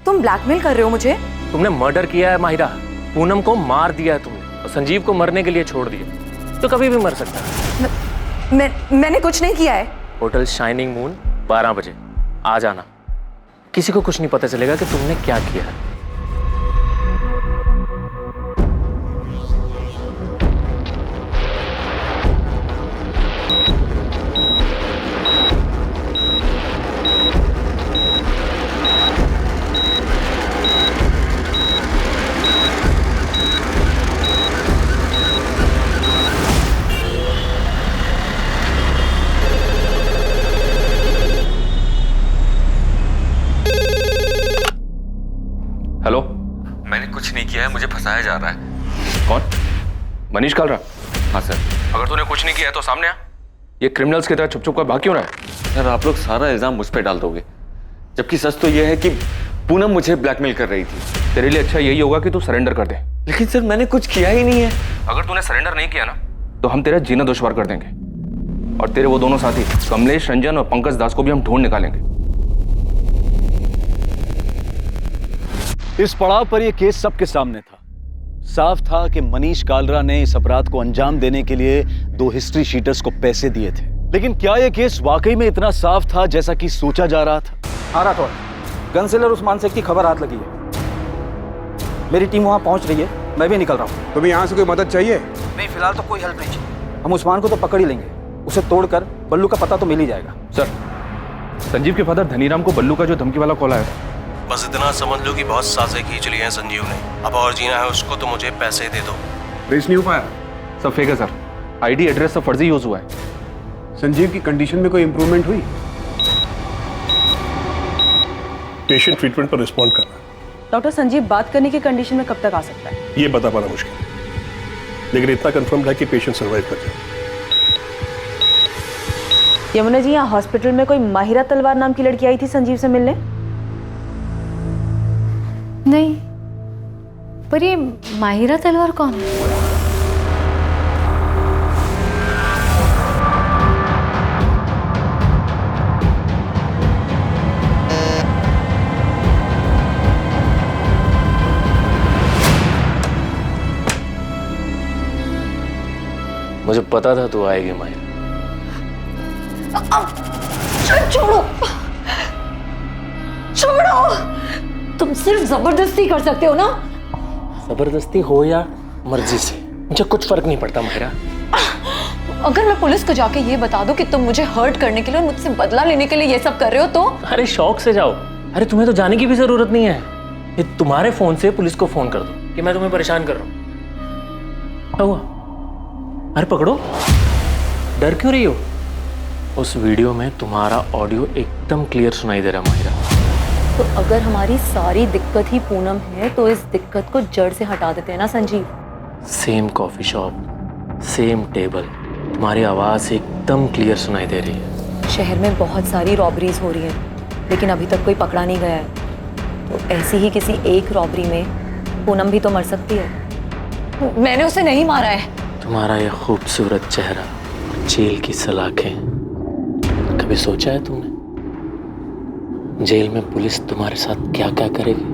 तुम ब्लैकमेल कर रहे हो मुझे? तुमने मर्डर किया है माहिरा, पूनम को मार दिया है तुमने और संजीव को मरने के लिए छोड़ दिया। तो कभी भी मर सकता है। मैंने कुछ नहीं किया है। होटल शाइनिंग मून 12 बजे आ जाना। किसी को कुछ नहीं पता चलेगा कि तुमने क्या किया है। हेलो, मैंने कुछ नहीं किया है, मुझे फंसाया जा रहा है। कौन? मनीष कालरा? हाँ सर। अगर तूने कुछ नहीं किया है तो सामने आ। ये क्रिमिनल्स की तरह छुप छुप कर भाग क्यों रहा है? सर आप लोग सारा इल्जाम मुझ पे डाल दोगे, जबकि सच तो यह है कि पूनम मुझे ब्लैकमेल कर रही थी। तेरे लिए अच्छा यही होगा कि तू सरेंडर कर दे। लेकिन सर मैंने कुछ किया ही नहीं है। अगर तूने सरेंडर नहीं किया ना तो हम तेरा जीना दुश्वार कर देंगे और तेरे वो दोनों साथी कमलेश रंजन और पंकज दास को भी हम ढूंढ निकालेंगे। इस पड़ाव पर यह केस सबके सामने था। साफ था कि मनीष कालरा ने इस अपराध को अंजाम देने के लिए 2 हिस्ट्री शीटर्स को पैसे दिए थे। लेकिन क्या यह केस वाकई में इतना साफ था जैसा कि सोचा जा रहा था? हाँ राठौर, गनसेलर उस्मान शेख की खबर हाथ लगी है। मेरी टीम वहाँ पहुँच रही है, मैं भी निकल रहा हूँ। तुम्हें यहाँ से कोई मदद चाहिए? नहीं, फिलहाल तो कोई हेल्प नहीं चाहिए। हम उस्मान को तो पकड़ ही लेंगे, उसे तोड़कर बल्लू का पता तो मिल ही जाएगा। सर, संजीव के फादर धनीराम को बल्लू का जो धमकी वाला कॉल आया था, बस इतना समझ लो कि बहुत साजें खींच ली हैं संजीव ने। अब और जीना है उसको तो मुझे पैसे दे दो। ट्रेस नहीं हो पाया? सब फेक है सर। आईडी एड्रेस सब फर्जी यूज हुआ है। संजीव की कंडीशन में कोई इंप्रूवमेंट हुई? पेशेंट ट्रीटमेंट पर रिस्पॉन्ड कर रहा है। डॉक्टर, संजीव बात करने की कंडीशन में कब तक आ सकता है? ये बता पाना मुश्किल है, लेकिन इतना कंफर्म है कि पेशेंट सर्वाइव कर जाए। यमुना जी, यहाँ हॉस्पिटल में कोई माहिरा तलवार नाम की लड़की आई थी संजीव से मिलने? नहीं, पर ये माहिरा तलवार कौन है? मुझे पता था तू आएगी माहिरा। छोड़ो, छोड़ो। तुम सिर्फ जबरदस्ती कर सकते हो ना? जबरदस्ती हो या मर्जी से मुझे कुछ फर्क नहीं पड़ता माहिरा। अगर मैं पुलिस को जाके ये बता दूं कि तुम मुझे हर्ट करने के लिए और मुझसे बदला लेने के लिए ये सब कर रहे हो तो? अरे शौक से जाओ। अरे तुम्हें तो जाने की भी जरूरत नहीं है। ये तुम्हारे फोन से पुलिस को फोन कर दो कि मैं तुम्हें परेशान कर रहा हूं। क्या हुआ? अरे पकड़ो, डर क्यों रही हो? उस वीडियो में तुम्हारा ऑडियो एकदम क्लियर सुनाई दे रहा माहिरा। तो अगर हमारी सारी दिक्कत ही पूनम है तो इस दिक्कत को जड़ से हटा देते हैं ना Sanjeev? Same coffee shop, same table, तुम्हारी आवाज एकदम क्लियर सुनाई दे रही है। शहर में बहुत सारी रॉबरीज हो रही हैं, लेकिन अभी तक कोई पकड़ा नहीं गया है। तो ऐसी ही किसी एक रॉबरी में पूनम भी तो मर सकती है। मैंने उसे नहीं मारा है। तुम्हारा ये खूबसूरत चेहरा, जेल की सलाखें, कभी सोचा है तुमने जेल में पुलिस तुम्हारे साथ क्या क्या करेगी?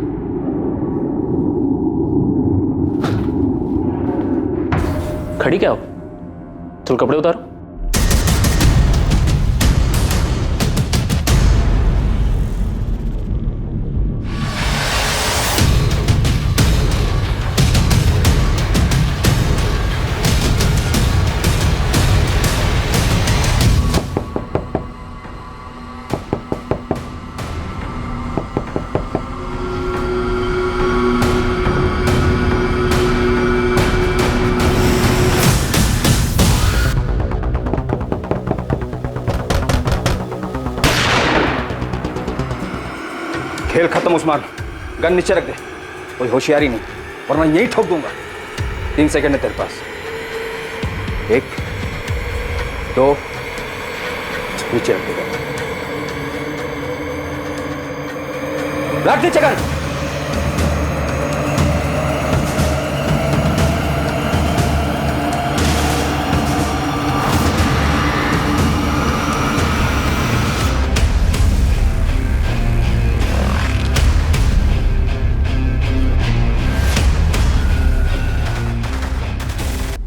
खड़ी क्या हो? चल कपड़े उतारो। खेल खत्म उस्मान, गन नीचे रख दे। कोई होशियारी नहीं, वरना यही ठोक दूंगा। 3 सेकंड है तेरे पास। 1, 2, नीचे रख देगा। रख नीचे गन।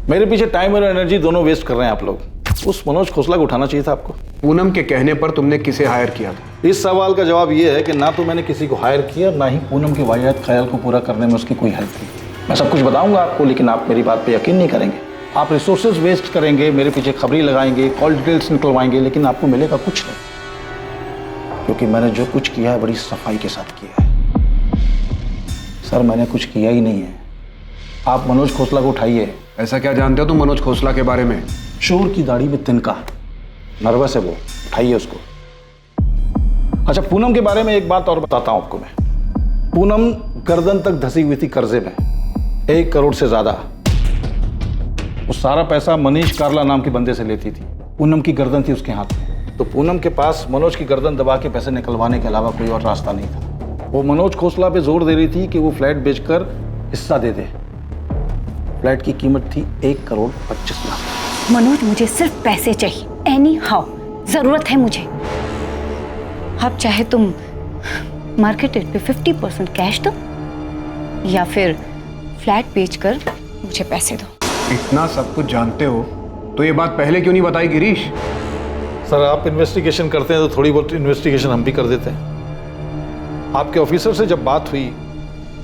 मेरे पीछे टाइम और एनर्जी दोनों वेस्ट कर रहे हैं आप लोग। उस मनोज खोसला को उठाना चाहिए था आपको। पूनम के कहने पर तुमने किसे हायर किया था? इस सवाल का जवाब ये है कि ना तो मैंने किसी को हायर किया, ना ही पूनम के वाहियात ख्याल को पूरा करने में उसकी कोई हेल्प की। मैं सब कुछ बताऊंगा आपको, लेकिन आप मेरी बात पे यकीन नहीं करेंगे। आप रिसोर्सेज वेस्ट करेंगे, मेरे पीछे खबरी लगाएंगे, कॉल डिटेल्स निकलवाएंगे, लेकिन आपको मिलेगा कुछ नहीं। क्योंकि मैंने जो कुछ किया है बड़ी सफाई के साथ किया है। सर मैंने कुछ किया ही नहीं है। आप मनोज खोसला को उठाइए। ऐसा क्या जानते हो तुम मनोज खोसला के बारे में? शोर की दाढ़ी में तिनका, नर्वस है वो, उठाइए उसको। अच्छा, पूनम के बारे में एक बात और बताता हूं आपको मैं। पूनम गर्दन तक धसी हुई थी कर्जे में, 1 करोड़ से ज्यादा। वो सारा पैसा मनीष कार्ला नाम के बंदे से लेती थी। पूनम की गर्दन थी उसके हाथ में, तो पूनम के पास मनोज की गर्दन दबा के पैसे निकलवाने के अलावा कोई और रास्ता नहीं था। वो मनोज खोसला पे जोर दे रही थी कि वो फ्लैट बेचकर हिस्सा दे दे। फ्लैट की कीमत थी 1 करोड़ 25 लाख। मनोज, मुझे सिर्फ पैसे चाहिए, एनी हाउ जरूरत है मुझे। अब चाहे तुम मार्केट रेट पे 50% कैश दो या फिर फ्लैट बेचकर मुझे पैसे दो। इतना सब कुछ जानते हो तो ये बात पहले क्यों नहीं बताई गिरीश? सर आप इन्वेस्टिगेशन करते हैं तो थोड़ी बहुत इन्वेस्टिगेशन हम भी कर देते हैं। आपके ऑफिसर से जब बात हुई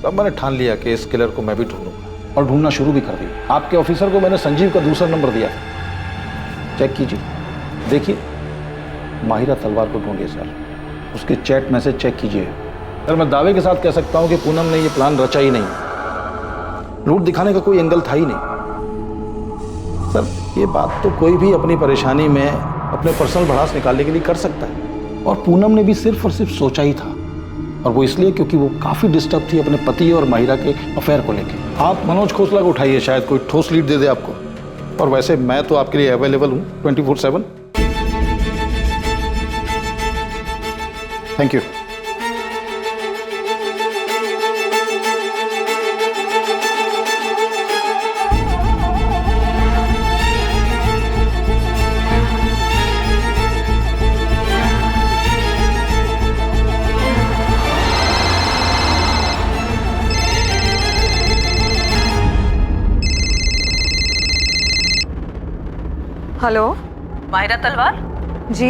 तब मैंने ठान लिया कि इस किलर को मैं भी ढूंढूंगा, और ढूंढना शुरू भी कर दिया। आपके ऑफिसर को मैंने संजीव का दूसरा नंबर दिया था, चेक कीजिए, देखिए। माहिरा तलवार को ढूंढिए सर, उसके चैट मैसेज चेक कीजिए। सर मैं दावे के साथ कह सकता हूं कि पूनम ने ये प्लान रचा ही नहीं। लूट दिखाने का कोई एंगल था ही नहीं। सर ये बात तो कोई भी अपनी परेशानी में अपने पर्सनल भड़ास निकालने के लिए कर सकता है, और पूनम ने भी सिर्फ और सिर्फ सोचा ही था, और वो इसलिए क्योंकि वो काफी डिस्टर्ब थी अपने पति और माहिरा के अफेयर को लेकर। आप मनोज खोसला को उठाइए, शायद कोई ठोस लीड दे दे आपको। और वैसे मैं तो आपके लिए अवेलेबल हूँ 24/7। Thank you. हेलो, माहिरा तलवार जी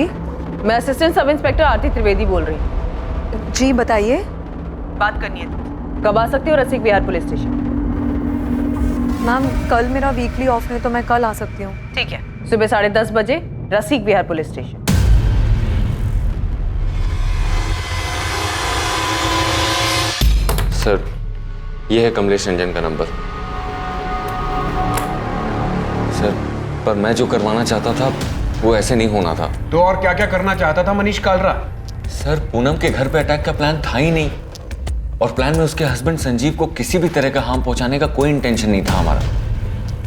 मैं असिस्टेंट सब इंस्पेक्टर आरती त्रिवेदी बोल रही हूँ। जी बताइए। बात करनी है, कब आ सकती हो रसिक विहार पुलिस स्टेशन? मैम कल मेरा वीकली ऑफ है तो मैं कल आ सकती हूँ। ठीक है, सुबह 10:30 बजे रसिक विहार पुलिस स्टेशन। सर ये है कमलेश रंजन का नंबर। सर पर मैं जो करवाना चाहता था वो ऐसे नहीं होना था। तो और क्या क्या करना चाहता था मनीष कालरा? सर पूनम के घर पे अटैक का प्लान था ही नहीं, और प्लान में उसके हस्बैंड संजीव को किसी भी तरह का हार्म पहुंचाने का कोई इंटेंशन नहीं था हमारा,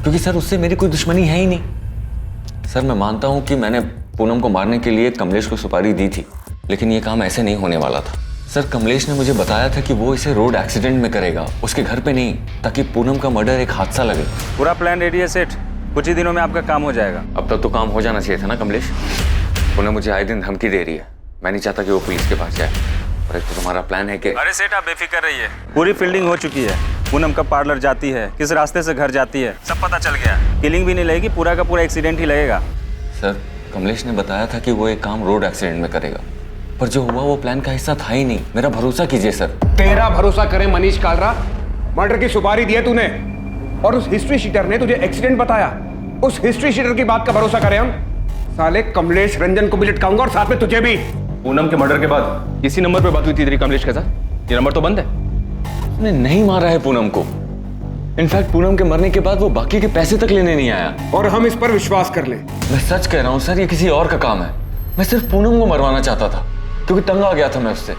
क्योंकि सर उससे मेरी कोई दुश्मनी है ही नहीं। सर मैं मानता हूं कि मैंने पूनम को मारने के लिए कमलेश को सुपारी दी थी, लेकिन ये काम ऐसे नहीं होने वाला था। सर कमलेश ने मुझे बताया था कि वो इसे रोड एक्सीडेंट में करेगा, उसके घर पे नहीं, ताकि पूनम का मर्डर एक हादसा लगे। पूरा प्लान रेडी है सेठ, कुछ ही दिनों में आपका काम हो जाएगा। अब तक तो काम हो जाना चाहिए था ना कमलेश। पूनम मुझे आए दिन धमकी दे रही है, मैं नहीं चाहता कि वो पुलिस के पास जाए। और एक तो तुम्हारा प्लान है कि अरे सेठ आप बेफिक्र रहिए, पूरी फील्डिंग हो चुकी है। पूनम कब पार्लर जाती है, किस रास्ते से घर जाती है, सब पता चल गया। किलिंग भी नहीं लगेगी, पूरा का पूरा एक्सीडेंट ही लगेगा। सर कमलेश ने बताया था कि वो एक काम रोड एक्सीडेंट में करेगा, पर जो हुआ वो प्लान का हिस्सा था ही नहीं। मेरा भरोसा कीजिए सर। तेरा भरोसा करे मनीष कालरा? मर्डर की सुपारी दी है तूने, और उस हिस्ट्री शीटर ने तुझे एक्सीडेंट बताया। उस हिस्ट्री शीटर की बात का भरोसा करें हम? साले कमलेश रंजन को भी लटकाऊंगा और साथ में तुझे भी। पूनम के मर्डर के बाद इसी नंबर पे बात हुई थी तेरी कमलेश के साथ? ये नंबर तो बंद है। उसने नहीं मारा है पूनम को। इनफैक्ट पूनम के मरने के बाद वो बाकी के पैसे तक लेने नहीं आया। और हम इस पर विश्वास कर ले? मैं सच कह रहा हूँ सर, ये किसी और का काम है। मैं सिर्फ पूनम को मरवाना चाहता था, क्योंकि तंग आ गया था मैं उससे।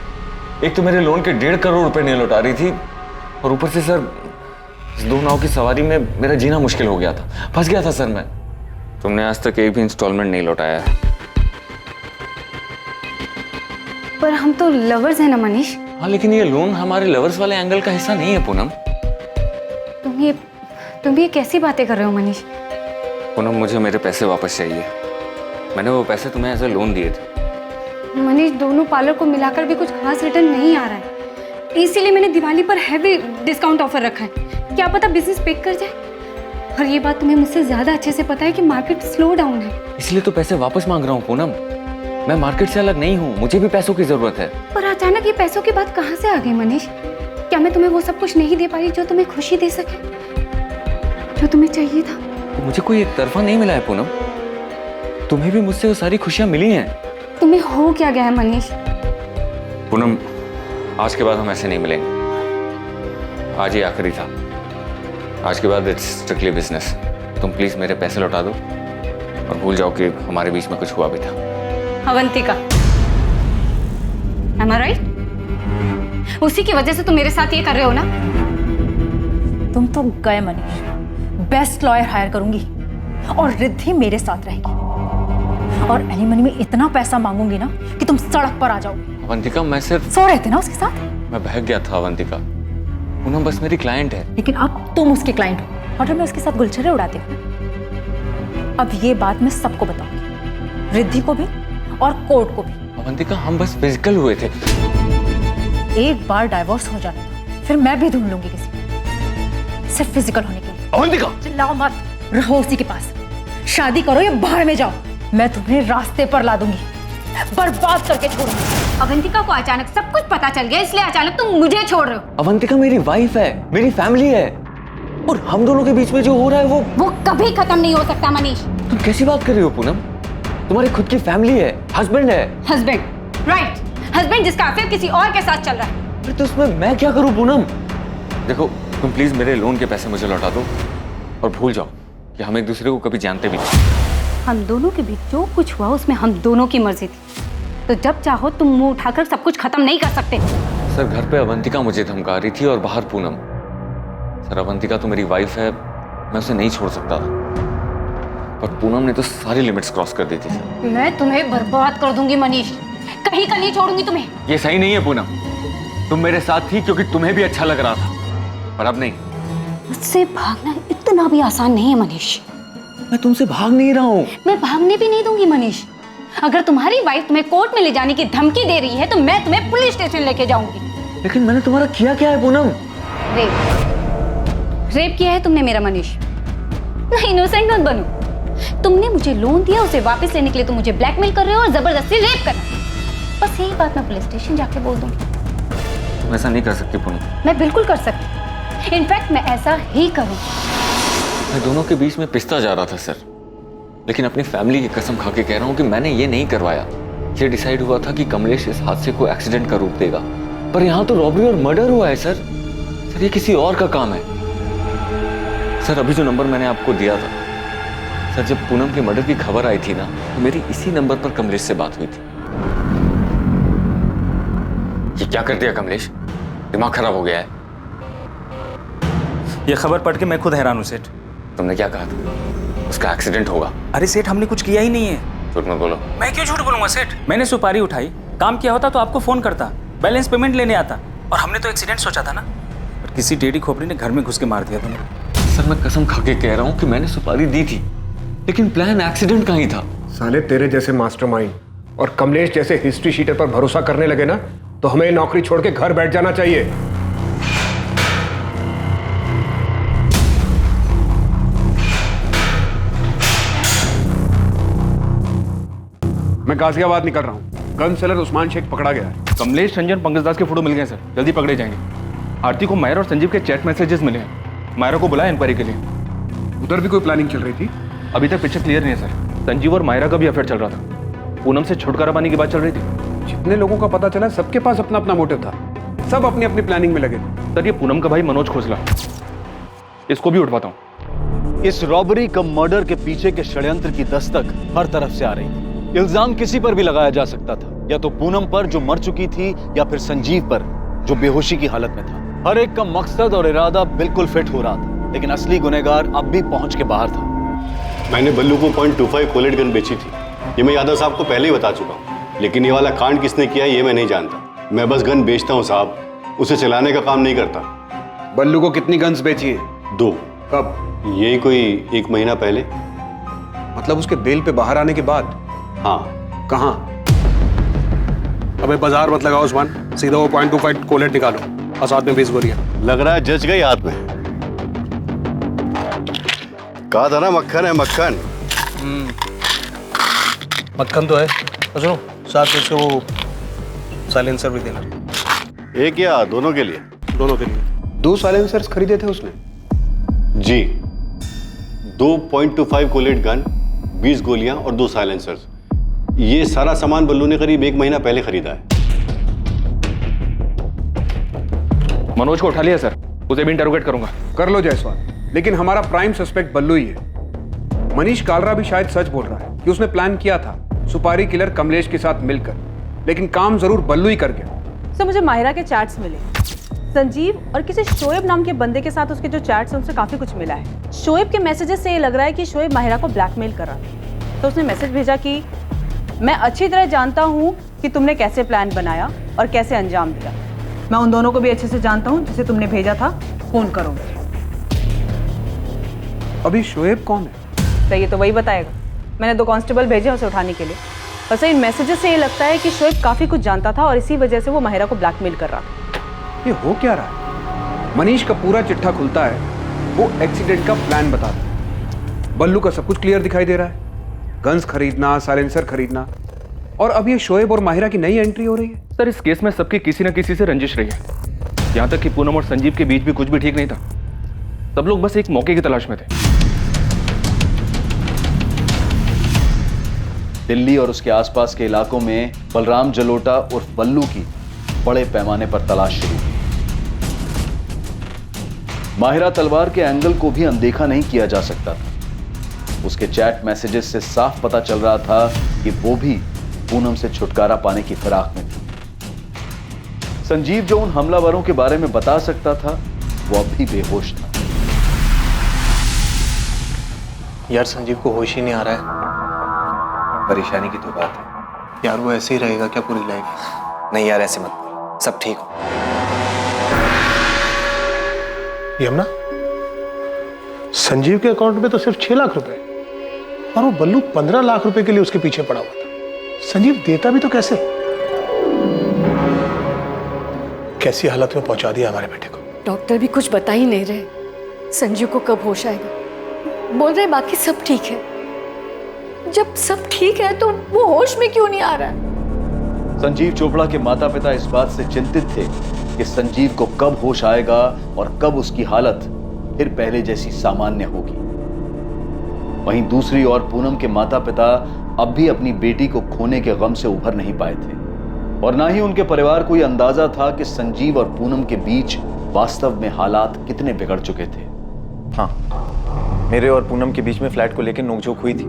एक तो मेरे लोन के 1.5 करोड़ रुपए नहीं लौटा रही थी, और ऊपर से सर इस 2 नाव की सवारी में मेरा जीना मुश्किल हो गया था, फंस गया था सर मैं। तुमने आज तक एक भी इंस्टॉलमेंट नहीं लौटाया है। पर हम तो लवर्स हैं ना मनीष। हाँ लेकिन ये लोन हमारे लवर्स वाले एंगल का हिस्सा नहीं है पूनम। तुम ये कैसी बातें कर रहे हो मनीष? पूनम मुझे मेरे पैसे वापस चाहिए। मैंने वो पैसे तुम्हें एज ए लोन दिए थे। मनीष दोनों पार्लर को मिलाकर भी कुछ खास रिटर्न नहीं आ रहा है, इसीलिए मैंने दिवाली पर हैवी डिस्काउंट ऑफर रखा है। क्या पता बिजनेस पिक कर जाए। और ये बात तुम्हें मुझसे ज्यादा अच्छे से पता है कि मार्केट स्लो डाउन है। इसलिए तो पैसे वापस मांग रहा हूँ पूनम। मैं मार्केट से अलग नहीं हूँ, मुझे भी पैसों की जरूरत है। पर अचानक ये पैसों की बात कहाँ से आ गई मनीष? क्या मैं तुम्हें वो सब कुछ नहीं दे पाई जो तुम्हें खुशी दे सके, जो तुम्हें चाहिए था? तो मुझे कोई एक तरफा नहीं मिला है पूनम, तुम्हें भी मुझसे वो सारी खुशियां मिली हैं। तुम्हें हो क्या गया है मनीष? पूनम, आज के बाद हम ऐसे नहीं मिलेंगे। आज ही आखिरी था, आज के बाद इट्स स्ट्रिक्टली बिजनेस। तुम प्लीज मेरे पैसे लौटा दो और भूल जाओ कि हमारे बीच में कुछ हुआ भी था। Avantika, am I right? उसी की वजह से तुम मेरे साथ ये कर रहे हो ना? तुम तो गए मनीष, बेस्ट लॉयर हायर करूंगी और रिद्धि मेरे साथ रहेगी और एलिमनी में इतना पैसा मांगूंगी ना कि तुम सड़क पर आ जाओगे। अवंतिका, मैं सिर्फ सो रहे थे ना उसके साथ? मैं बहक गया था अवंतिका। पूनम बस मेरी क्लाइंट है। लेकिन अब तुम उसके क्लाइंट हो, होटल में उसके साथ गुलछरे उड़ाते हो। अब ये बात मैं सबको बताऊंगी, रिद्धि को भी और कोर्ट को भी। अवंतिका, हम बस फिजिकल हुए थे। एक बार डाइवोर्स हो जाने दो, फिर मैं भी ढूंढ लूंगी किसी, सिर्फ फिजिकल होने के लिए। अवंतिका, चिल्लाओ मत, रहो उसी के पास। शादी करो या बाहर में जाओ, मैं तुम्हें रास्ते पर ला दूंगी, बर्बाद करके छोड़ूंगी। अवंतिका को अचानक सब कुछ पता चल गया, इसलिए अचानक तुम मुझे छोड़ रहे हो। अवंतिका मेरी वाइफ है, मेरी फैमिली है, और हम दोनों के बीच में जो हो रहा है वो कभी खत्म नहीं हो सकता मनीष। तुम कैसी बात कर रही हो पूनम? तुम्हारी खुद की फैमिली है, हस्बैंड है। हस्बैंड, राइट, हस्बैंड जिसका अफेयर किसी और के साथ चल रहा है। अरे तो उसमें मैं क्या करूं पूनम? देखो, तुम प्लीज मेरे लोन के पैसे मुझे लौटा दो और भूल जाओ कि हम एक दूसरे को कभी जानते भी नहीं। हम दोनों के बीच जो कुछ हुआ उसमें हम दोनों की मर्जी थी, तो जब चाहो तुम मुंह उठाकर सब कुछ खत्म नहीं कर सकते। सर, घर पे अवंतिका मुझे धमका रही थी और बाहर पूनम। सर, अवंतिका तो मेरी वाइफ है, मैं उसे नहीं छोड़ सकता था, पर पूनम ने तो सारी लिमिट्स क्रॉस कर दी थी सर। मैं तुम्हें बर्बाद कर दूंगी मनीष, कहीं का नहीं छोड़ूंगी तुम्हें। ये सही नहीं है पूनम, तुम मेरे साथ थी क्योंकि तुम्हें भी अच्छा लग रहा था, पर अब नहीं। मुझसे भागना इतना भी आसान नहीं है मनीष। मैं तुमसे भाग नहीं रहा हूँ। मैं भागने भी नहीं दूंगी मनीष। अगर तुम्हारी वाइफ तुम्हें कोर्ट में ले जाने की धमकी दे रही है तो मैं तुम्हें पुलिस स्टेशन लेके जाऊंगी। लेकिन मैंने तुम्हारा किया क्या है पूनम? रेप किया है तुमने मेरा मनीष। नहीं, इनोसेंट मत बनो। तुमने मुझे लोन दिया, उसे वापस लेने के लिए तुम मुझे ब्लैकमेल कर रहे हो और जबरदस्ती रेप कर रहे हो। बस यही बात मैं पुलिस स्टेशन जाके बोल दूंगी। तुम ऐसा नहीं कर सकती पूनम। मैं बिल्कुल कर सकती, इनफैक्ट मैं ऐसा ही करूंगी। मैं दोनों के बीच में पिसता जा रहा था सर, लेकिन अपनी फैमिली की कसम खा के कह रहा हूँ कि मैंने ये नहीं करवाया। ये डिसाइड हुआ था कि कमलेश इस हादसे को एक्सीडेंट का रूप देगा, पर यहाँ तो रॉबरी और मर्डर हुआ है सर। सर, ये किसी और का काम है। सर, अभी जो नंबर मैंने आपको दिया था सर, जब पूनम के मर्डर की खबर आई थी ना, तो मेरी इसी नंबर पर कमलेश से बात हुई थी। ये क्या कर दिया कमलेश? दिमाग खराब हो गया है। ये खबर पढ़ के मैं खुद हैरान हूँ सेठ। तुमने क्या कहा था? उसका एक्सीडेंट होगा। अरे सेठ, हमने कुछ किया ही नहीं है। झूठ मत बोलो। मैं क्यों झूठ बोलूंगा सेठ? मैंने सुपारी उठाई, काम किया होता तो आपको फोन करता, बैलेंस पेमेंट लेने आता, और हमने तो एक्सीडेंट सोचा था ना, पर किसी टेढ़ी खोपड़ी ने घर में घुस के मार दिया तुम्हें। सर, मैं कसम खा के कह रहा हूँ कि मैंने सुपारी दी थी, लेकिन प्लान एक्सीडेंट का ही था। साले, तेरे जैसे मास्टरमाइंड और कमलेश जैसे हिस्ट्री शीटर पर भरोसा करने लगे ना, तो हमें नौकरी छोड़ के घर बैठ जाना चाहिए। मैं गाजियाबाद निकल रहा हूँ। गन सेलर उस्मान शेख पकड़ा गया है। कमलेश, रंजन, पंकज दास के फोटो मिल गए सर, जल्दी पकड़े जाएंगे। आरती को मायरा और संजीव के चैट मैसेजेस मिले हैं। मायरा को बुलाया इंक्वायरी के लिए। उधर भी कोई प्लानिंग चल रही थी? अभी तक पिक्चर क्लियर नहीं है सर। संजीव और मायरा का भी अफेयर चल रहा था। पूनम से छुटकारा पाने की बात चल रही थी। जितने लोगों का पता चला, सबके पास अपना अपना मोटिव था, सब अपनी अपनी प्लानिंग में लगे। सर, ये पूनम का भाई मनोज खोसला, इसको भी उठवाता हूँ। इस रॉबरी कम मर्डर के पीछे के षड्यंत्र की दस्तक हर तरफ से आ रही है। इल्जाम किसी पर भी लगाया जा सकता था, या तो पूनम पर जो मर चुकी थी, या फिर संजीव पर जो बेहोशी की हालत में था। हर एक का मकसद और इरादा बिल्कुल फिट हो रहा था, लेकिन असली गुनहगार अब भी पहुंच के बाहर था। मैंने बल्लू को .25 कोलेट गन बेची थी, ये मैं यादव साहब को पहले ही बता चुका हूँ, लेकिन ये वाला कांड किसने किया ये मैं नहीं जानता। मैं बस गन बेचता हूँ साहब, उसे चलाने का काम नहीं करता। बल्लू को कितनी गन्स बेची है? 2। कब? यही कोई 1 महीना पहले। मतलब उसके बेल पे बाहर आने के बाद? हाँ। कहाँ? अबे बाजार मत लगाओ उस्मान, सीधा वो .25 कोलेट निकालो और साथ में 20 गोलियां। लग रहा है जज गई हाथ में। कहा था ना मक्खन है मक्खन। मक्खन तो है। और सुनो, साथ में इसको वो साइलेंसर भी देना। एक या दोनों के लिए? दोनों के लिए। 2 साइलेंसर्स खरीदे थे उसने। जी, 2.25 कोलेट गन, 20 गोलियां और 2 साइलेंसर्स। ये सारा सामान बल्लू ने करीब 1 महीना पहले खरीदा है। मनोज को उठा लिया सर, उसे भी इंटरोगेट करूंगा। कर लो जायसवाल, लेकिन हमारा प्राइम सस्पेक्ट बल्लू ही है। मनीष कालरा भी शायद सच बोल रहा है कि उसने प्लान किया था सुपारी किलर कमलेश के साथ मिलकर, लेकिन काम जरूर बल्लू ही कर गया। सर मुझे माहिरा के चैट्स मिले, संजीव और किसी शोएब नाम के बंदे के साथ उसके जो चैट्स हैं उनसे काफी कुछ मिला है। शोएब के मैसेजेस से ये लग रहा है कि शोएब माहिरा को ब्लैकमेल कर रहा था। तो उसने मैसेज भेजा कि मैं अच्छी तरह जानता हूँ कि तुमने कैसे प्लान बनाया और कैसे अंजाम दिया। मैं उन दोनों को भी अच्छे से जानता हूँ जिसे तुमने भेजा था, फोन करो। अभी शोएब कौन है? तो ये तो वही बताएगा। मैंने 2 कांस्टेबल भेजे उसे उठाने के लिए। वैसे इन मैसेजेस से ये लगता है कि शोएब काफी कुछ जानता था और इसी वजह से वो माहिरा को ब्लैकमेल कर रहा था। ये हो क्या रहा है? मनीष का पूरा चिट्ठा खुलता है, वो एक्सीडेंट का प्लान बताता है। बल्लू का सब कुछ क्लियर दिखाई दे रहा है, गन्स खरीदना, साइलेंसर खरीदना, और अब ये शोएब और माहिरा की नई एंट्री हो रही है। सर इस केस में सबकी किसी न किसी से रंजिश रही है। यहाँ तक कि पूनम और संजीव के बीच भी कुछ भी ठीक नहीं था। सब लोग बस एक मौके की तलाश में थे। दिल्ली और उसके आसपास के इलाकों में बलराम जलोटा उर्फ बल्लू की बड़े पैमाने पर तलाश शुरू हुई। माहिरा तलवार के एंगल को भी अनदेखा नहीं किया जा सकता था। उसके चैट मैसेजेस से साफ पता चल रहा था कि वो भी पूनम से छुटकारा पाने की फिराक में थी। संजीव जो उन हमलावरों के बारे में बता सकता था, वो अब भी बेहोश था। यार संजीव को होश ही नहीं आ रहा है। परेशानी की तो बात है यार, वो ऐसे ही रहेगा क्या पूरी लाइफ? नहीं यार, ऐसे मत बोल, सब ठीक हो। यमुना, संजीव के अकाउंट में तो सिर्फ 6 लाख रुपए और वो बल्लू 15 लाख रुपए के लिए उसके पीछे पड़ा हुआ था। संजीव देता भी तो कैसे? कैसी हालत में पहुंचा दिया हमारे बेटे को। डॉक्टर भी कुछ बता ही नहीं रहे संजीव को कब होश आएगा। बोल रहे बाकी सब ठीक है। जब सब ठीक है तो वो होश में क्यों नहीं आ रहा है? संजीव चोपड़ा के माता पिता इस बात से चिंतित थे कि संजीव को कब होश आएगा और कब उसकी हालत फिर पहले जैसी सामान्य होगी। वहीं दूसरी ओर पूनम के माता पिता अब भी अपनी बेटी को खोने के गम से उभर नहीं पाए थे और ना ही उनके परिवार को यह अंदाजा था कि संजीव और पूनम के बीच वास्तव में हालात कितने बिगड़ चुके थे। हाँ, मेरे और पूनम के बीच में फ्लैट को लेकर नोकझोंक हुई थी,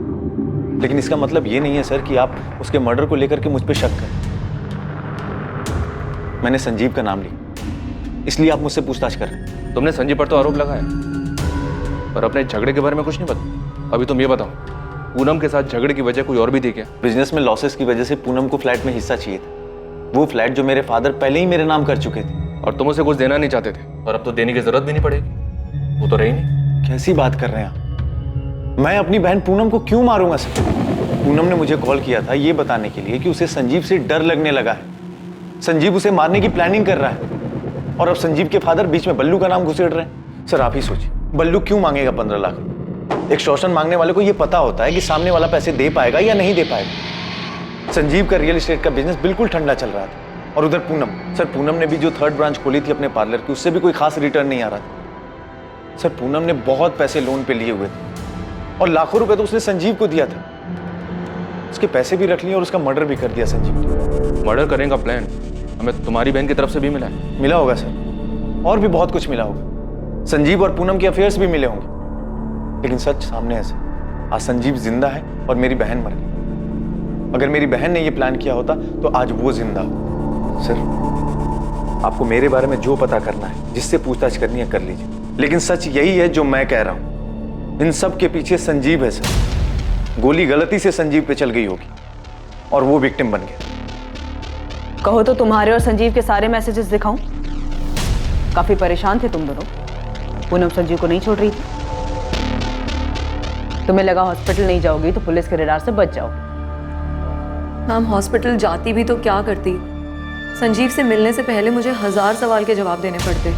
लेकिन इसका मतलब ये नहीं है सर कि आप उसके मर्डर को लेकर के मुझ पे शक करें। मैंने संजीव का नाम लिया, इसलिए आप मुझसे पूछताछ कर रहे हैं। तुमने संजीव पर तो आरोप लगाया, पर अपने झगड़े के बारे में कुछ नहीं बताया। अभी तुम ये बताओ, पूनम के साथ झगड़े की वजह कोई और भी थी क्या? बिजनेस में लॉसेस की वजह से पूनम को फ्लैट में हिस्सा चाहिए था। वो फ्लैट जो मेरे फादर पहले ही मेरे नाम कर चुके थे और तुम उसे कुछ देना नहीं चाहते थे, और अब तो देने की जरूरत भी नहीं पड़ेगी। वो तो रही नहीं। कैसी बात कर रहे हैं आप? मैं अपनी बहन पूनम को क्यों मारूंगा सर? पूनम ने मुझे कॉल किया था ये बताने के लिए कि उसे संजीव से डर लगने लगा है। संजीव उसे मारने की प्लानिंग कर रहा है और अब संजीव के फादर बीच में बल्लू का नाम घुसेड़ रहे हैं। सर आप ही सोचिए, बल्लू क्यों मांगेगा 15 लाख? एक्सटॉर्शन मांगने वाले को यह पता होता है कि सामने वाला पैसे दे पाएगा या नहीं दे पाएगा। संजीव का रियल एस्टेट का बिजनेस बिल्कुल ठंडा चल रहा था और उधर पूनम, सर पूनम ने भी जो 3rd ब्रांच खोली थी अपने पार्लर की, उससे भी कोई खास रिटर्न नहीं आ रहा था। सर पूनम ने बहुत पैसे लोन पे लिए हुए थे और लाखों रुपए तो उसने संजीव को दिया था। उसके पैसे भी रख लिए और उसका मर्डर भी कर दिया संजीव ने। मर्डर करने का प्लान हमें तुम्हारी बहन की तरफ से भी मिला है। मिला होगा सर, और भी बहुत कुछ मिला होगा। संजीव और पूनम के अफेयर्स भी मिले होंगे, लेकिन सच सामने है सर। आज संजीव जिंदा है और मेरी बहन मर गई। अगर मेरी बहन ने यह प्लान किया होता तो आज वो जिंदा हो। सर आपको मेरे बारे में जो पता करना है, जिससे पूछताछ करनी है कर लीजिए, लेकिन सच यही है जो मैं कह रहा हूं। इन सब के पीछे संजीव है सर। गोली गलती से संजीव पे चल गई होगी और वो विक्टिम बन गया। कहो तो तुम्हारे और संजीव के सारे मैसेजेस दिखाऊं? काफी परेशान थे तुम दोनों। पूनम संजीव को नहीं छोड़ रही थी। तुम्हें लगा हॉस्पिटल नहीं जाओगी तो पुलिस के रडार से बच जाओगी। मैम हॉस्पिटल जाती भी तो क्या करती? संजीव से मिलने से पहले मुझे 1000 सवाल के जवाब देने पड़ते।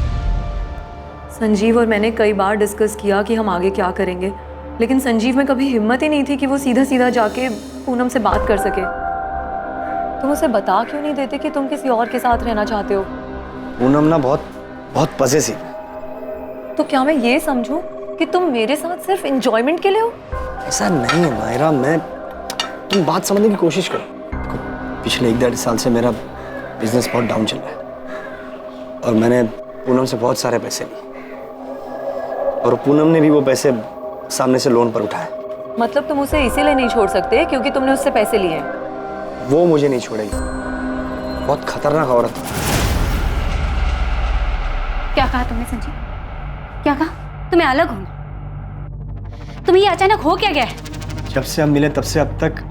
संजीव और मैंने कई बार डिस्कस किया कि हम आगे क्या करेंगे, लेकिन संजीव में कभी हिम्मत ही नहीं थी कि वो सीधा सीधा जाके पूनम से बात कर सके। तुम उसे बता क्यों नहीं देते कि तुम किसी और के साथ रहना चाहते हो? पूनम ना बहुत बहुत पजेसिव। तो क्या मैं ये समझूं कि तुम मेरे साथ सिर्फ एंजॉयमेंट के लिए हो? ऐसा नहीं है मायरा, तुम बात समझने की कोशिश करो। पिछले 1-1.5 साल से मेरा बिजनेस बहुत डाउन चल रहा है और मैंने पूनम से बहुत सारे पैसे लिए और पूनम ने भी वो पैसे सामने से लोन पर उठाए। मतलब तुम उसे इसीलिए नहीं छोड़ सकते क्योंकि तुमने उससे पैसे लिए हैं? वो मुझे नहीं छोड़ेगी, बहुत खतरनाक औरत है। क्या कहा तुमने संजीव? क्या कहा? तुम्हें अलग होना? तुम्हें ये अचानक हो क्या गया है? जब से हम मिले तब से अब तक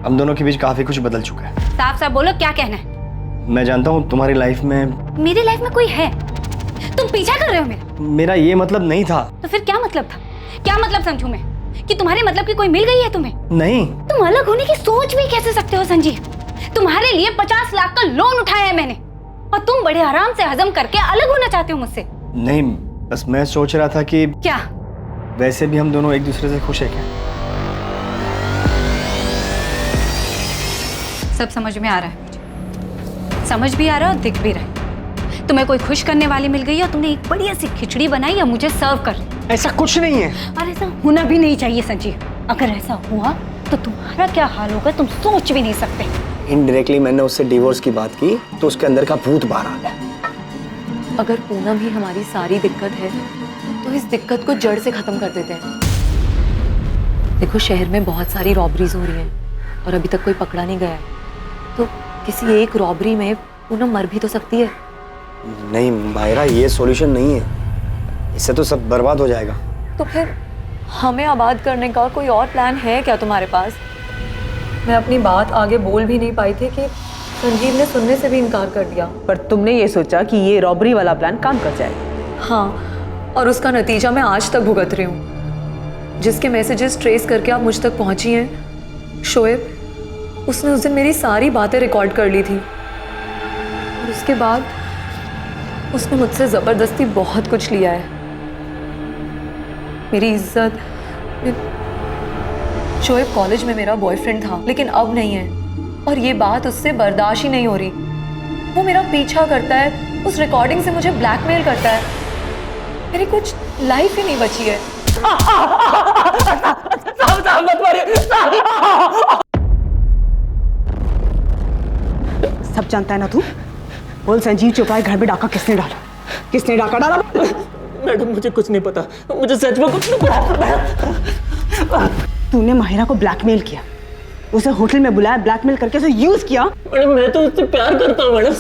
हम दोनों के बीच काफी कुछ बदल चुका है। साफ साफ बोलो, क्या कहना है? मैं जानता हूँ तुम्हारी लाइफ में, मेरी लाइफ में कोई है? तुम पीछा कर रहे हो मेरा ये मतलब नहीं था। तो फिर क्या मतलब था? क्या मतलब समझूं मैं कि तुम्हारे मतलब की कोई मिल गई है तुम्हें? नहीं। तुम अलग होने की सोच भी कैसे सकते हो संजीव? तुम्हारे लिए 50 लाख का लोन उठाया है मैंने और तुम बड़े आराम से हजम करके अलग होना चाहते हो मुझसे। नहीं, बस मैं सोच रहा था कि क्या वैसे भी हम दोनों एक दूसरे से खुश है क्या? सब समझ में आ रहा है मुझे, समझ भी आ रहा है और दिख भी रहा है। तुम्हें कोई खुश करने वाली मिल गई और तुमने एक बढ़िया सी खिचड़ी बनाई और मुझे सर्व कर ली। ऐसा कुछ नहीं है। और ऐसा होना भी नहीं चाहिए संजीव। अगर ऐसा हुआ तो तुम्हारा क्या हाल होगा तुम सोच भी नहीं सकते। इनडायरेक्टली मैंने उससे डिवोर्स की बात की तो उसके अंदर का भूत बाहर आ गया। अगर पूनम ही हमारी सारी दिक्कत है तो इस दिक्कत को जड़ से खत्म कर देते हैं। देखो, शहर में बहुत सारी रॉबरीज हो रही हैं और अभी तक कोई पकड़ा नहीं गया है, तो किसी एक रॉबरी में पूनम मर भी तो सकती है। नहीं मायरा, ये सॉल्यूशन नहीं है, इससे तो सब बर्बाद हो जाएगा। तो फिर हमें आबाद करने का कोई और प्लान है क्या तुम्हारे पास? मैं अपनी बात आगे बोल भी नहीं पाई थी कि संजीव ने सुनने से भी इनकार कर दिया। पर तुमने ये सोचा कि ये रॉबरी वाला प्लान काम कर जाए। हाँ, और उसका नतीजा मैं आज तक भुगत रही हूँ। जिसके मैसेजेस ट्रेस करके आप मुझ तक पहुँची हैं, शोएब, उसने उस दिन मेरी सारी बातें रिकॉर्ड कर ली थी और उसके बाद उसने मुझसे ज़बरदस्ती बहुत कुछ लिया है। मेरी इज्जत। शोएब कॉलेज में मेरा बॉयफ्रेंड था लेकिन अब नहीं है और ये बात उससे बर्दाश्त ही नहीं हो रही। वो मेरा पीछा करता है, उस रिकॉर्डिंग से मुझे ब्लैकमेल करता है। मेरी कुछ लाइफ ही नहीं बची है। सब जानता है ना तू? बोल संजीव चोपड़ा घर में डाका किसने डाला? किसने डाका डाला? मैडम मुझे कुछ नहीं पता, मुझे सच में कुछ नहीं पता। तूने माहिरा को ब्लैकमेल किया, उसे होटल में बुलाया, ब्लैकमेल करके उसे यूज किया। मैडम मैं तो उससे प्यार करता हूँ मैडम।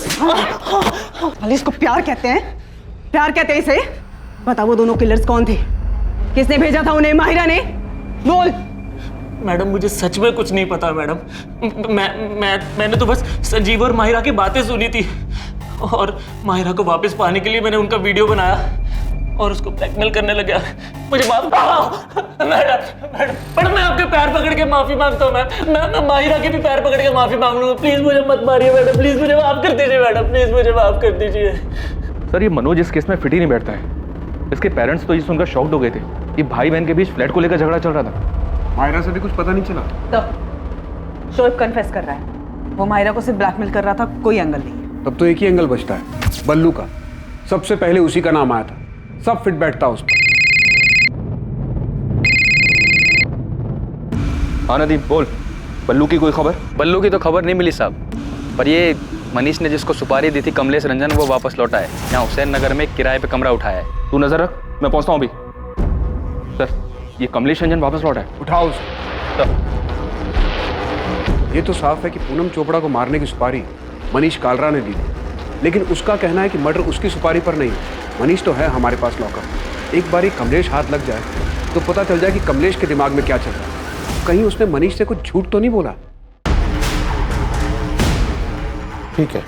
भले इसको प्यार कहते हैं? प्यार कहते हैं इसे? बता वो दोनों किलर्स कौन थे? किसने भेजा था उन्हें? माहिरा ने? बोल। मैडम मुझे सच में कुछ नहीं पता मैडम। मैंने तो बस संजीव और माहिरा की बातें सुनी थी और माहिरा को वापस पाने के लिए मैंने उनका वीडियो बनाया और उसको ब्लैकमेल करने लगा। मुझे माफ मैडम मैं आपके पैर पकड़ के माफी मांगता हूँ। मैं माहिरा के भी पैर पकड़ के माफी मांग लूंगा। प्लीज मुझे मत मारिए मैडम, प्लीज मुझे माफ कर दीजिए मैडम, प्लीज मुझे माफ कर दीजिए। सर, ये मनोज इस केस में फिट ही नहीं बैठता है। इसके पेरेंट्स तो ये सुनकर शॉक्ड हो गए थे कि भाई बहन के बीच फ्लैट को लेकर झगड़ा चल रहा था। मायरा से भी कुछ पता नहीं चला। तब शोएब कन्फेस कर रहा है, वो माहिरा को सिर्फ ब्लैकमेल कर रहा था, कोई एंगल नहीं है। तब तो एक ही एंगल बचता है, बल्लू का। सबसे पहले उसी का नाम आया था, सब फिट बैठता उस पर। हाँ नदीम बोल, बल्लू की कोई खबर? बल्लू की तो खबर नहीं मिली साहब, पर ये मनीष ने जिसको सुपारी दी थी कमलेश रंजन, वो वापस लौटा है। यहाँ हुसैन नगर में किराए पे कमरा उठाया है। तू नजर रख, मैं पहुंचता हूँ अभी। सर, ये कमलेश रंजन वापस लौटा है। उठाओ उसे। ये तो साफ है कि पूनम चोपड़ा को मारने की सुपारी मनीष कालरा ने दी थी, लेकिन उसका कहना है कि मर्डर उसकी सुपारी पर नहीं। मनीष तो है हमारे पास लॉकअप। एक बार कमलेश हाथ लग जाए तो पता चल जाए कि कमलेश के दिमाग में क्या चल रहा है। कहीं उसने मनीष से कुछ झूठ तो नहीं बोला? ठीक है,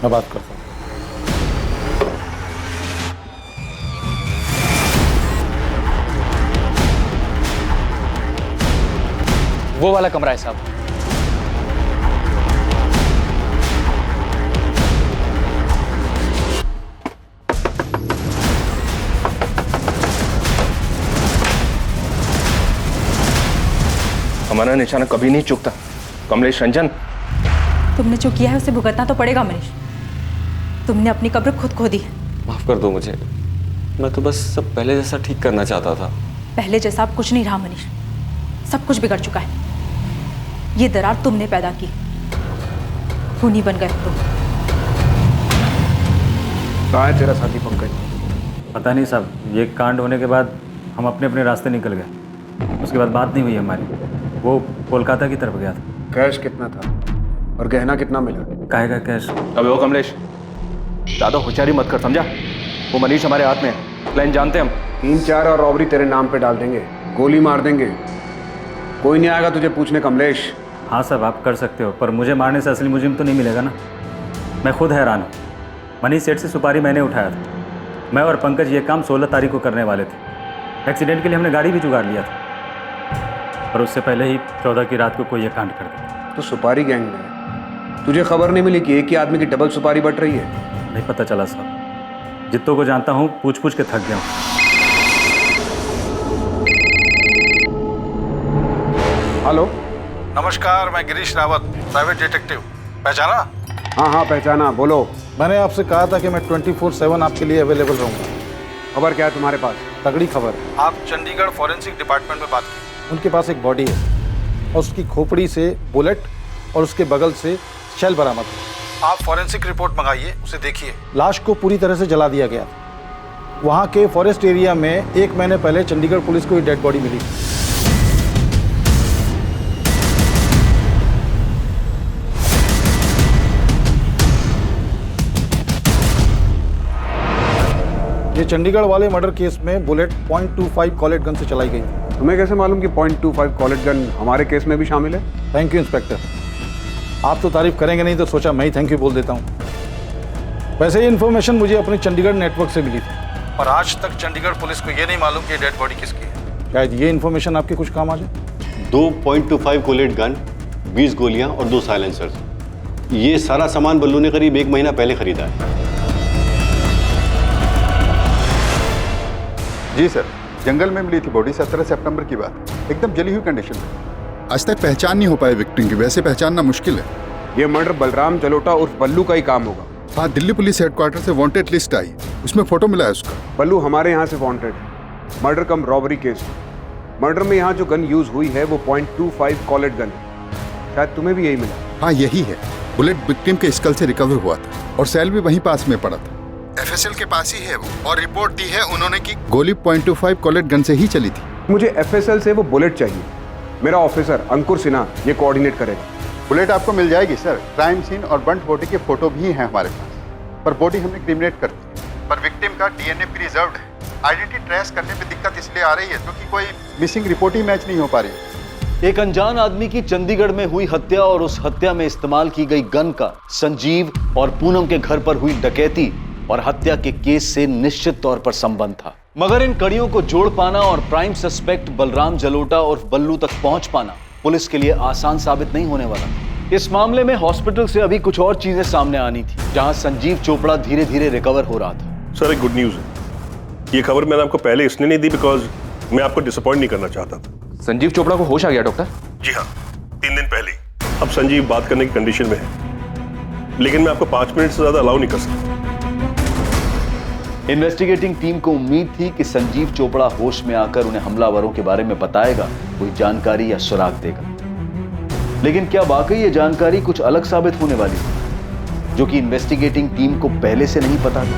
मैं बात करता हूँ। वो वाला कमरा है साहब। हमारा निशाना कभी नहीं चूकता। कमलेश रंजन, तुमने जो किया है उसे भुगतना तो पड़ेगा मनीष। तुमने अपनी कब्र खुद खो दी है। माफ कर दो मुझे, मैं तो बस सब पहले जैसा ठीक करना चाहता था। पहले जैसा अब कुछ नहीं रहा मनीष, सब कुछ बिगड़ चुका है। ये दरार तुमने पैदा की, खूनी बन गए तुम। कहाँ है तेरा साथी पंकज? पता नहीं साहब, ये कांड होने के बाद हम अपने अपने रास्ते निकल गए। उसके बाद बात नहीं हुई हमारी। वो कोलकाता की तरफ गया था। कैश कितना था और गहना कितना मिला? काहे का कैश? अबे वो कमलेश, ज़्यादा होशियारी मत कर, समझा? वो मनीष हमारे हाथ में है, प्लान जानते हैं हम। 3-4 और रॉबरी तेरे नाम पे डाल देंगे, गोली मार देंगे, कोई नहीं आएगा तुझे पूछने कमलेश। हाँ साहब, आप कर सकते हो, पर मुझे मारने से असली मुजरिम तो नहीं मिलेगा ना। मैं खुद हैरान हूँ। मनीष सेठ से सुपारी मैंने उठाया था। मैं और पंकज ये काम 16 तारीख को करने वाले थे। एक्सीडेंट के लिए हमने गाड़ी भी जुगाड़ लिया था, और उससे पहले ही 14 की रात को कोई ये कांड कर दिया। तो सुपारी गैंग में तुझे खबर नहीं मिली कि एक ही आदमी की डबल सुपारी बट रही है? नहीं पता चला साहब, जितों को जानता हूँ पूछ पूछ के थक गया हूँ। हेलो, नमस्कार, मैं गिरीश रावत, प्राइवेट डिटेक्टिव। पहचाना? हाँ हाँ पहचाना, बोलो। मैंने आपसे कहा था कि मैं 24/7 आपके लिए अवेलेबल रहूंगा। खबर क्या है तुम्हारे पास? तगड़ी खबर है। आप चंडीगढ़ फॉरेंसिक डिपार्टमेंट में बात की। उनके पास एक बॉडी है और उसकी खोपड़ी से बुलेट और उसके बगल से शेल बरामद हुआ। आप फॉरेंसिक रिपोर्ट मंगाइए, उसे देखिए। लाश को पूरी तरह से जला दिया गया। वहाँ के फॉरेस्ट एरिया में 1 महीने पहले चंडीगढ़ पुलिस को ये डेड बॉडी मिली। ये चंडीगढ़ वाले मर्डर केस में बुलेट .25 कॉलेट गन से चलाई गई थी। तुम्हें कैसे मालूम कि .25 कॉलेट गन हमारे केस में भी शामिल है? थैंक यू इंस्पेक्टर, आप तो तारीफ करेंगे नहीं तो सोचा मैं ही थैंक यू बोल देता हूँ। वैसे ये इन्फॉर्मेशन मुझे अपने चंडीगढ़ नेटवर्क से मिली थी, पर आज तक चंडीगढ़ पुलिस को ये नहीं मालूम कि डेड बॉडी किसकी है। शायद ये इन्फॉर्मेशन आपके कुछ काम आ जाए। 2 .25 कोलेट गन, 20 गोलियां और 2 साइलेंसर्स। ये सारा सामान बल्लू ने करीब 1 महीना पहले खरीदा है। जी सर, जंगल में मिली थी बॉडी 17 सितंबर की बात, एकदम जली हुई कंडीशन में। आज तक पहचान नहीं हो पाई विक्टिम की, वैसे पहचानना मुश्किल है। ये मर्डर बलराम जलोटा उर्फ बल्लू का ही काम होगा। हाँ, दिल्ली पुलिस हेडक्वार्टर से वांटेड लिस्ट आई, उसमें फोटो मिला है उसका। बल्लू हमारे यहाँ से wanted, murder cum robbery case. Murder में यहाँ जो गन यूज हुई है वो .25 कॉलेट गन है। शायद तुम्हें भी यही मिला। हाँ यही है। बुलेट विक्टिम के स्कल से रिकवर हुआ था और सेल भी वहीं पास में पड़ा था। FSL के पास ही है वो, और रिपोर्ट दी है उन्होंने कि गोली .25 कॉलेट गन से ही चली थी। मुझे FSL से वो बुलेट चाहिए। मेरा ऑफिसर अंकुर सिन्हा ये कोऑर्डिनेट करेगा। बुलेट आपको मिल जाएगी सर। क्राइम सीन और बर्न्ड बॉडी के फोटो भी हैं हमारे पास, पर बॉडी हमने क्रिमिनेट कर दी। पर विक्टिम का DNA प्रिजर्व्ड है। आइडेंटिटी ट्रेस करने में दिक्कत इसलिए आ रही है क्योंकि कोई मिसिंग रिपोर्ट ही मैच नहीं हो पा रही है। एक अनजान आदमी की चंडीगढ़ में हुई हत्या और उस हत्या में इस्तेमाल की गई गन का संजीव और पूनम के घर पर हुई डकैती और हत्या के केस से निश्चित तौर पर संबंध था। मगर इन कड़ियों को जोड़ पाना और प्राइम सस्पेक्ट बलराम जलोटा और बल्लू तक पहुंच पाना पुलिस के लिए आसान साबित नहीं होने वाला। इस मामले में हॉस्पिटल से अभी कुछ और चीजें सामने आनी थी, जहां संजीव चोपड़ा धीरे धीरे रिकवर हो रहा था। सर, एक गुड न्यूज है। ये खबर मैंने आपको पहले इसलिए नहीं दी बिकॉज मैं आपको डिसअपॉइंट नहीं करना चाहता था। संजीव चोपड़ा को होश आ गया डॉक्टर? जी हाँ, 3 दिन पहले ही। अब संजीव बात करने की कंडीशन में है, लेकिन मैं आपको 5 मिनट से ज्यादा अलाउ नहीं कर सकता। इन्वेस्टिगेटिंग टीम को उम्मीद थी कि संजीव चोपड़ा होश में आकर उन्हें हमलावरों के बारे में बताएगा, कोई जानकारी या सुराग देगा। लेकिन क्या वाकई ये जानकारी कुछ अलग साबित होने वाली थी, जो कि इन्वेस्टिगेटिंग टीम को पहले से नहीं पता था?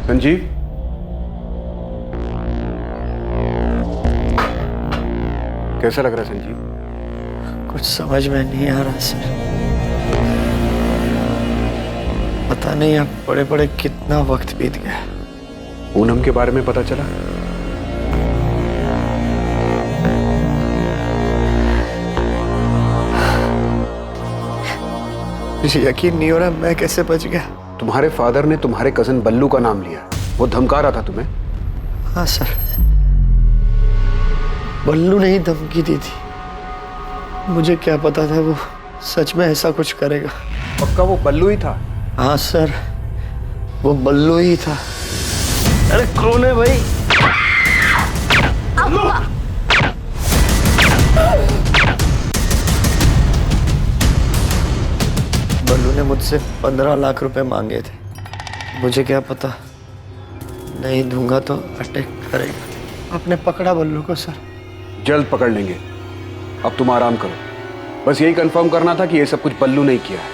संजीव, कैसा लग रहा है संजीव? कुछ समझ में नहीं आ रहा सर। पता नहीं अब बड़े बड़े कितना वक्त बीत गया। पूनम के बारे में पता चला? मुझे यकीन नहीं हो रहा मैं कैसे बच गया। तुम्हारे फादर ने तुम्हारे कजन बल्लू का नाम लिया, वो धमका रहा था तुम्हें? हाँ सर, बल्लू ने ही धमकी दी थी। मुझे क्या पता था वो सच में ऐसा कुछ करेगा। पक्का वो बल्लू ही था? हाँ सर, वो बल्लू ही था। अरे कौन है भाई? बल्लू ने मुझसे 15 लाख रुपए मांगे थे। मुझे क्या पता, नहीं दूंगा तो अटैक करेगा। आपने पकड़ा बल्लू को सर? जल्द पकड़ लेंगे, अब तुम आराम करो। बस यही कंफर्म करना था कि ये सब कुछ बल्लू ने किया है।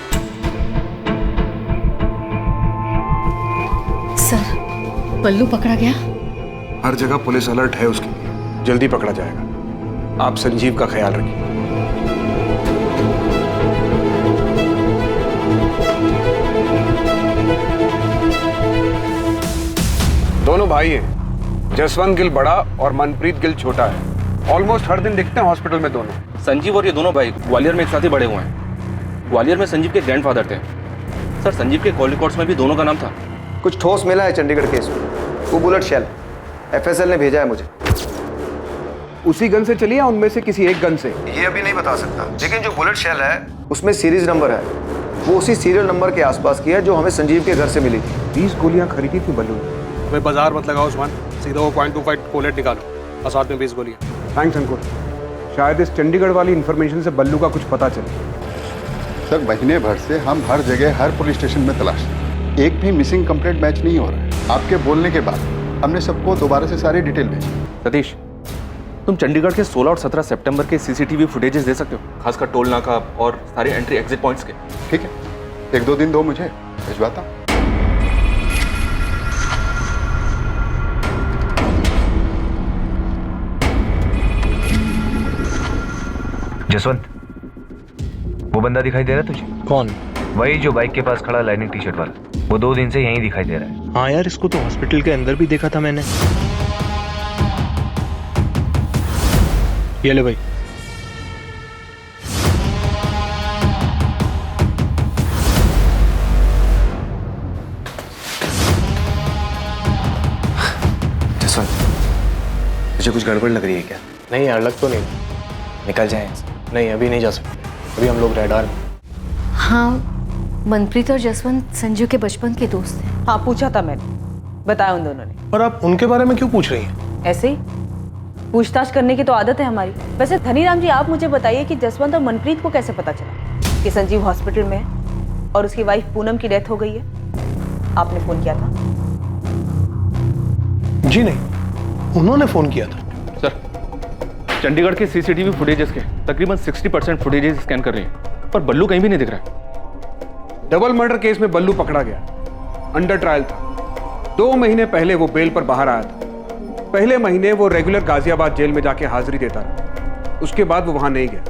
सर, बल्लू पकड़ा गया? हर जगह पुलिस अलर्ट है उसके लिए, जल्दी पकड़ा जाएगा। आप संजीव का ख्याल रखिए। दोनों भाई हैं, जसवंत गिल बड़ा और मनप्रीत गिल छोटा है। ऑलमोस्ट हर दिन दिखते हैं हॉस्पिटल में दोनों। संजीव और ये दोनों भाई ग्वालियर में एक साथ ही बड़े हुए हैं। ग्वालियर में संजीव के ग्रैंडफादर थे। सर, संजीव के कॉल रिकॉर्ड्स में भी दोनों का नाम था। कुछ ठोस मिला है चंडीगढ़ केस में। वो बुलेट शेल एफएसएल ने भेजा है मुझे। उसी गन से चली या उनमें से किसी एक गन से? ये अभी नहीं बता सकता, लेकिन जो बुलेट शेल है उसमें सीरीज नंबर है। वो उसी सीरियल नंबर के आसपास की है जो हमें संजीव के घर से मिली थी। 20 गोलियां खरीदी थी बल्लू ने। हमें बाजार मत लगाओ उस्मान, सीधा वो .25 बुलेट निकालो और साथ में 20 गोलियां। थैंक्स अंकुर। शायद इस चंडीगढ़ वाली इन्फॉर्मेशन से बल्लू का कुछ पता चले। सर, महीने भर से हम हर जगह हर पुलिस स्टेशन में तलाश रहे हैं। एक भी मिसिंग कंप्लेंट मैच नहीं हो रहा है। आपके बोलने के बाद हमने सबको दोबारा से सारी डिटेल भेजी। सतीश, तुम चंडीगढ़ के 16 और 17 सितंबर के सीसीटीवी फुटेजेस दे सकते हो, खासकर टोल नाका और सारे एंट्री एग्जिट पॉइंट्स के? ठीक है, 1-2 दिन दो मुझे, भिजवाता हूँ। जसवंत, वो बंदा दिखाई दे रहा है तुझे? कौन? वही जो बाइक के पास खड़ा लाइनिंग टी शर्ट वाला। वो 2 दिन से यहीं दिखाई दे रहा है। हाँ यार, इसको तो हॉस्पिटल के अंदर भी देखा था मैंने। ये ले भाई। जसवंत, तुझे कुछ गड़बड़ लग रही है क्या? नहीं यार, लग तो नहीं। निकल जाए। नहीं, अभी नहीं जा सकते, अभी हम लोग रेडार में। हाँ, मनप्रीत और जसवंत संजीव के बचपन के दोस्त हैं। हाँ, पूछा था मैंने, बताया उन दोनों ने। और आप उनके बारे में क्यों पूछ रही हैं? ऐसे ही पूछताछ करने की तो आदत है हमारी। वैसे धनीराम जी, आप मुझे बताइए कि जसवंत और मनप्रीत को कैसे पता चला कि संजीव हॉस्पिटल में है और उसकी वाइफ पूनम की डेथ हो गई है? आपने फोन किया था? जी नहीं, उन्होंने फोन किया था। सर, चंडीगढ़ के सीसीटीवी फुटेजेस के तकरीबन 60% फुटेजेस स्कैन कर रही हैं, पर बल्लू कहीं भी नहीं दिख रहा है। डबल मर्डर केस में बल्लू पकड़ा गया, अंडर ट्रायल था। 2 महीने पहले वो बेल पर बाहर आया था। पहले महीने वो रेगुलर गाजियाबाद जेल में जाके हाजिरी देता रहा। उसके बाद वो वहां नहीं गया।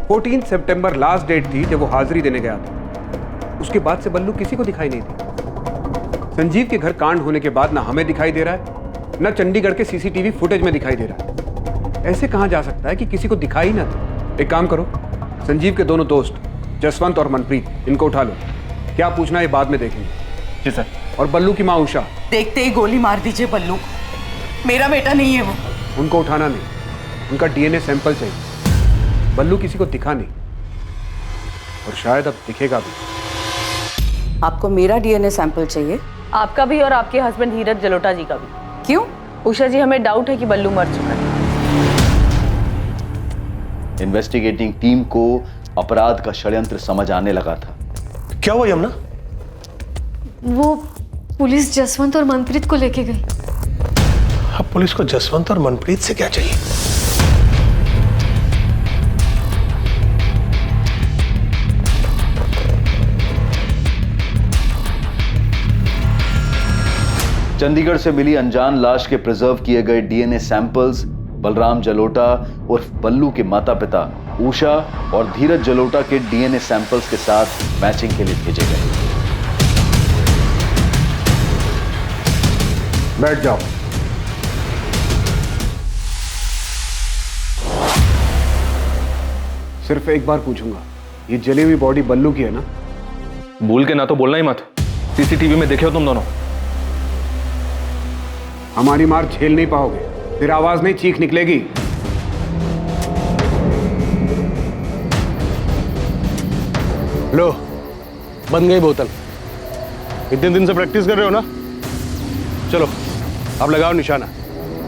14 सितंबर लास्ट डेट थी जब वो हाजिरी देने गया था। उसके बाद से बल्लू किसी को दिखाई नहीं दी। संजीव के घर कांड होने के बाद ना हमें दिखाई दे रहा है, ना चंडीगढ़ के सीसीटीवी फुटेज में दिखाई दे रहा है। ऐसे कहां जा सकता है कि किसी को दिखाई ना दे? एक काम करो, संजीव के दोनों दोस्त जसवंत और मनप्रीत, इनको उठा लो। क्या पूछना है बाद में देखेंगे। जी सर। और बल्लू की माँ उषा, देखते ही गोली मार दीजिए बल्लू को। मेरा बेटा नहीं है वो। उनको उठाना नहीं, उनका डीएनए सैंपल चाहिए। बल्लू किसी को दिखा नहीं और शायद अब दिखेगा भी। आपको मेरा डीएनए सैंपल चाहिए? आपका भी और आपके हस्बैंड धीरज जलोटा जी का भी। क्यों? उषा जी, हमें डाउट है कि बल्लू मर चुका है। इन्वेस्टिगेटिंग टीम को अपराध का षड्यंत्र समझ आने लगा था। क्या हुआ यमुना? वो पुलिस जसवंत और मनप्रीत को लेके गई। अब पुलिस को जसवंत और मनप्रीत से क्या चाहिए? चंडीगढ़ से मिली अनजान लाश के प्रिजर्व किए गए डीएनए सैंपल्स बलराम जलोटा उर्फ बल्लू के माता पिता उषा और धीरज जलोटा के डीएनए सैंपल्स के साथ मैचिंग के लिए भेजे गए। बैठ जाओ। सिर्फ एक बार पूछूंगा, ये जली हुई बॉडी बल्लू की है ना? भूल के ना तो बोलना ही मत। सीसीटीवी में देखे हो तुम दोनों। हमारी मार झेल नहीं पाओगे, फिर आवाज नहीं, चीख निकलेगी। लो, बन गई बोतल। इतने दिन से प्रैक्टिस कर रहे हो ना? चलो अब लगाओ निशाना।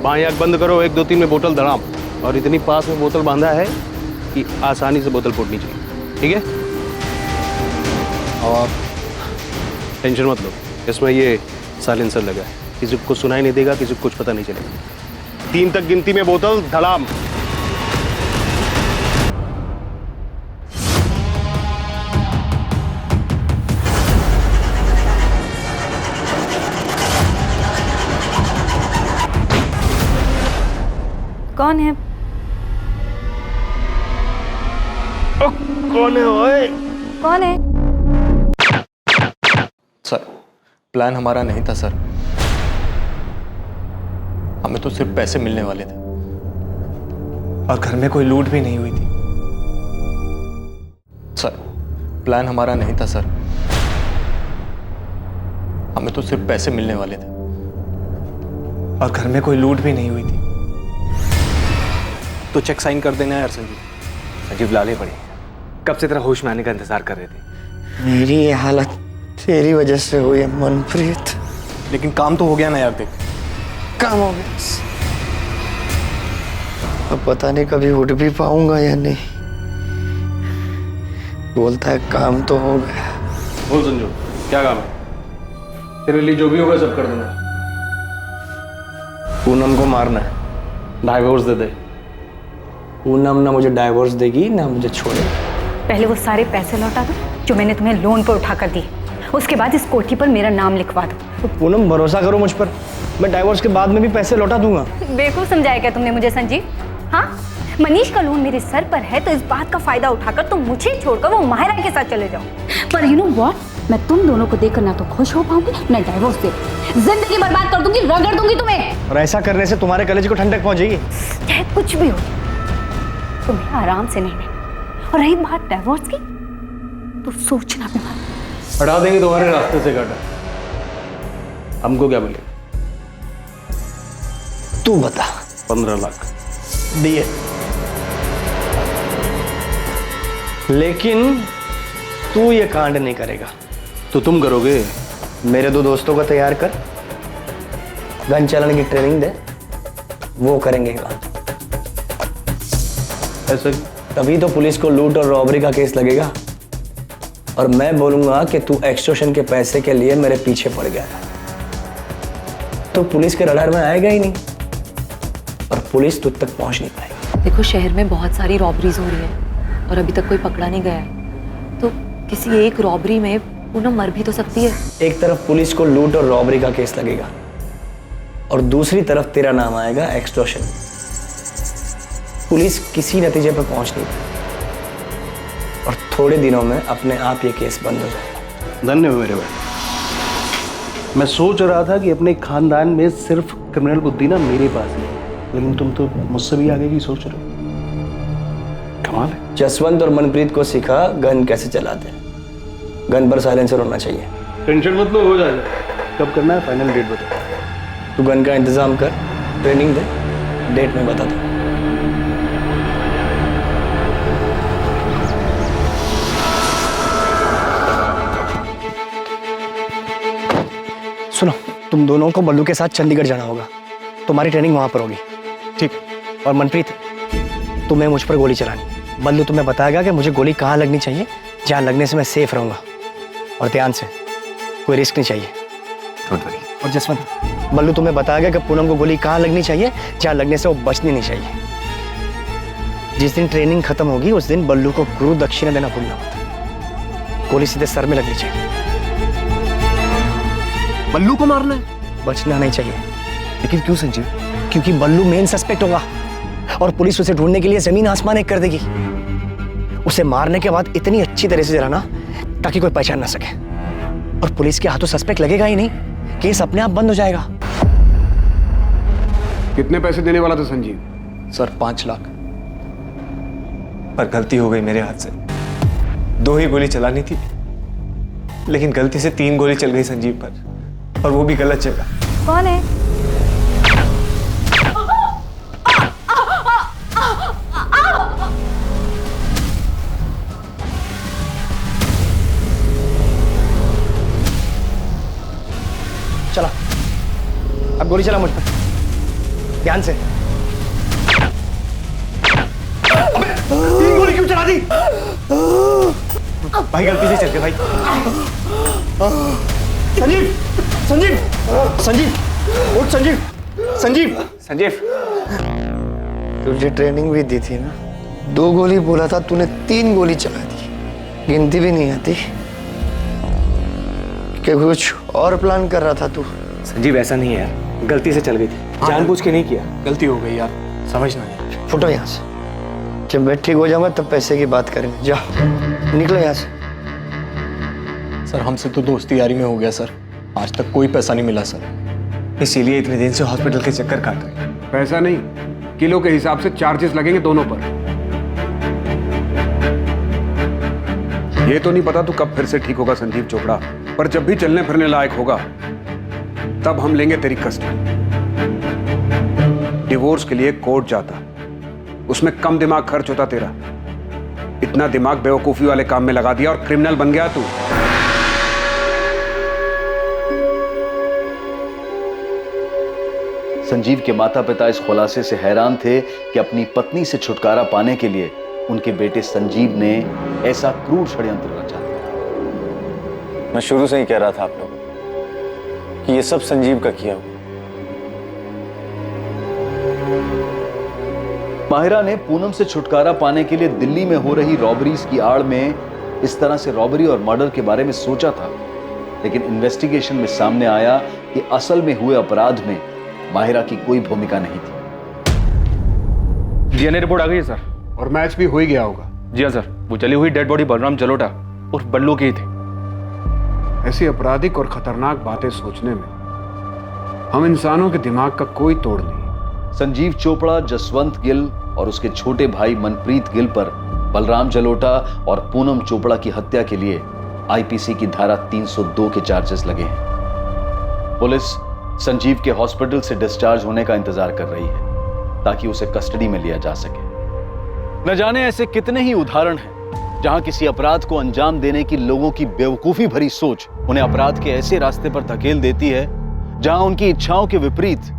बाएं आंख बंद करो, 1 2 3 में बोतल धड़ाम। और इतनी पास में बोतल बांधा है कि आसानी से बोतल फूटनी चाहिए, ठीक है? और टेंशन मत लो, इसमें ये साइलेंसर लगा है, किसी को सुनाई नहीं देगा, किसी को कुछ पता नहीं चलेगा। 3 तक गिनती में बोतल धड़ाम। कौन है? कौन है ओए? कौन है? सर, प्लान हमारा नहीं था सर। हमें तो सिर्फ पैसे मिलने वाले थे और घर में कोई लूट भी नहीं हुई थी। सर, प्लान हमारा नहीं था सर। हमें तो सिर्फ पैसे मिलने वाले थे और घर में कोई लूट भी नहीं हुई थी। तो चेक साइन कर देना यार संजीव। संजीव लाले पड़े, कब से तेरा होश में आने का इंतजार कर रहे थे। मेरी ये हालत तेरी वजह से हुई है मनप्रीत। लेकिन काम तो हो गया ना यार, देख काम हो गया। अब पता नहीं कभी उठ भी पाऊंगा या नहीं। बोलता है काम तो हो गया। बोल संजू, क्या काम है? तेरे लिए जो भी होगा सब कर दूंगा। पूनम को मारना है, डाइवोर्स दे दे। पूनम ना मुझे डाइवोर्स देगी ना मुझे छोड़ेगी। पहले वो सारे पैसे लौटा दो जो मैंने तुम्हें लोन पर उठा कर दिए, उसके बाद इस कोठी पर मेरा नाम लिखवा दो। तो पूनम भरोसा करो मुझ पर, मैं डाइवोर्स के बाद में भी पैसे लौटा दूंगा। बेवकूफ समझाया क्या तुमने मुझे संजीव? हाँ, मनीष का लोन मेरे सर पर है तो इस बात का फायदा उठाकर तुम मुझे छोड़कर वो माहिरा के साथ चले जाओ। पर यू नो व्हाट, मैं तुम दोनों को देखकर ना तो खुश हो पाऊंगी ना डाइवोर्स दे, जिंदगी बर्बाद कर दूंगी, रगड़ दूंगी तुम्हें। और ऐसा करने से तुम्हारे कलेजे को ठंडक पहुंचेगी। चाहे कुछ भी हो, तुम्हें आराम से नहीं। और रही बात डाइवोर्स की, तो सोचना भी मत। हटा देंगे तुम्हारे रास्ते से गाड़ा। हमको क्या बोले? तू बता। 15 लाख दिए, लेकिन तू ये कांड नहीं करेगा। तो तुम करोगे? मेरे 2 दोस्तों को तैयार कर, गन चलाने की ट्रेनिंग दे, वो करेंगे काम। ऐसा तभी तो पुलिस को लूट और रॉबरी का केस लगेगा और मैं बोलूंगा कि तू एक्सटॉर्शन के पैसे के लिए मेरे पीछे पड़ गया था, तो पुलिस के रडार में आएगा ही नहीं और पुलिस तुझ तक पहुंच नहीं पाएगी। देखो, शहर में बहुत सारी रॉबरीज हो रही हैं और अभी तक कोई पकड़ा नहीं गया है, तो किसी एक रॉबरी में पूनम मर भी तो सकती है। एक तरफ पुलिस को लूट और रॉबरी का केस लगेगा और दूसरी तरफ तेरा नाम आएगा एक्सटॉर्शन। पुलिस किसी नतीजे पर पहुंच नहीं पाई और थोड़े दिनों में अपने आप ये केस बंद हो जाएगा। धन्य हो मेरे भाई। मैं सोच रहा था कि अपने खानदान में सिर्फ क्रिमिनल बुद्धि ना मेरे पास ही है, लेकिन तुम तो मुझसे भी आगे की सोच रहे हो। कमाल है। जसवंत और मनप्रीत को सिखा गन कैसे चलाते हैं। गन पर साइलेंसर होना चाहिए। टेंशन मत लो, हो जाएगा। कब करना है फाइनल डेट बता। तू गन का इंतजाम कर, ट्रेनिंग दे, डेट में बता दो। सुनो, तुम दोनों को बल्लू के साथ चंडीगढ़ जाना होगा। तुम्हारी ट्रेनिंग वहां पर होगी, ठीक? और मनप्रीत, तुम्हें मुझ पर गोली चलानी। बल्लू तुम्हें बताएगा कि मुझे गोली कहाँ लगनी चाहिए, जहाँ लगने से मैं सेफ रहूंगा। और ध्यान से, कोई रिस्क नहीं चाहिए। और जसवंत, बल्लू तुम्हें बताएगा कि पूनम को गोली कहाँ लगनी चाहिए, जहाँ लगने से वो बचनी नहीं चाहिए। जिस दिन ट्रेनिंग खत्म होगी उस दिन बल्लू को गुरु दक्षिणा देना भूलना मत। गोली सीधे सर में लगनी चाहिए। बल्लू को मारना है? बचना नहीं चाहिए। लेकिन क्यों संजीव? क्योंकि बल्लू मेन सस्पेक्ट होगा और पुलिस उसे ढूंढने के लिए जमीन आसमान एक कर देगी। उसे मारने के बाद इतनी अच्छी तरह से जलाना ताकि कोई पहचान ना सके, और पुलिस के हाथों सस्पेक्ट लगेगा ही नहीं, केस अपने आप बंद हो जाएगा। कितने पैसे देने वाला था संजीव? सर 5 लाख। पर गलती हो गई मेरे हाथ से। 2 ही गोली चलानी थी, लेकिन गलती से 3 गोली चल गई संजीव पर, और वो भी गलत जगह। कौन है? चला, अब गोली चला मुझ पर। ध्यान से। 3 गोली क्यों चला दी? भाई गलती से चल गए भाई। संजीव, संजीव, संजीव, उठ संजीव, संजीव, संजीव। तुझे ट्रेनिंग भी दी थी ना, 2 गोली बोला था, तूने 3 गोली चला दी। गिनती भी नहीं आती कि कुछ और प्लान कर रहा था तू? संजीव ऐसा नहीं है यार, गलती से चल गई थी, जानबूझ के नहीं किया, गलती हो गई यार, समझना। फुटो यहाँ से, जब मैं ठीक हो जाऊंगा तब पैसे की बात करेंगे। जाओ निकलो यहाँ से। सर हमसे तो दोस्ती यारी में हो गया सर, आज तक कोई पैसा नहीं मिला सर, इसीलिए इतने दिन से हॉस्पिटल के चक्कर काट रहे हैं। पैसा नहीं, किलो के हिसाब से चार्जेस लगेंगे दोनों पर। ये तो नहीं पता तू कब फिर से ठीक होगा संजीव चोपड़ा, पर जब भी चलने फिरने लायक होगा तब हम लेंगे तेरी कस्टडी। डिवोर्स के लिए कोर्ट जाता, उसमें कम दिमाग खर्च होता तेरा। इतना दिमाग बेवकूफी वाले काम में लगा दिया और क्रिमिनल बन गया तू। संजीव के माता पिता इस खुलासे से हैरान थे कि अपनी पत्नी से छुटकारा पाने के लिए उनके बेटे संजीव ने ऐसा क्रूर षड्यंत्र रचा। मैं शुरू से ही कह रहा था आप लोगों को कि ये सब संजीव का किया हुआ। माहिरा ने पूनम से छुटकारा पाने के लिए दिल्ली में हो रही रॉबरीज की आड़ में इस तरह से रॉबरी और मर्डर के बारे में सोचा था, लेकिन इन्वेस्टिगेशन में सामने आया कि असल में हुए अपराध में माहिरा की कोई भूमिका नहीं थी। डीएनए रिपोर्ट आ गई है सर, और मैच भी हो ही गया होगा। जी हाँ सर, वो जली हुई डेड बॉडी बलराम जलोटा और बल्लू की ही थी। ऐसी आपराधिक और खतरनाक बातें सोचने में हम इंसानों के दिमाग का कोई तोड़ नहीं। संजीव चोपड़ा, जसवंत गिल और उसके छोटे भाई मनप्रीत गिल पर बलराम जलोटा और पूनम चोपड़ा की हत्या के लिए आईपीसी की धारा 302 के चार्जेस लगे हैं। पुलिस संजीव के हॉस्पिटल से डिस्चार्ज होने का इंतजार कर रही है ताकि उसे कस्टडी में लिया जा सके। न जाने ऐसे कितने ही उदाहरण हैं जहां किसी अपराध को अंजाम देने की लोगों की बेवकूफी भरी सोच उन्हें अपराध के ऐसे रास्ते पर धकेल देती है जहां उनकी इच्छाओं के विपरीत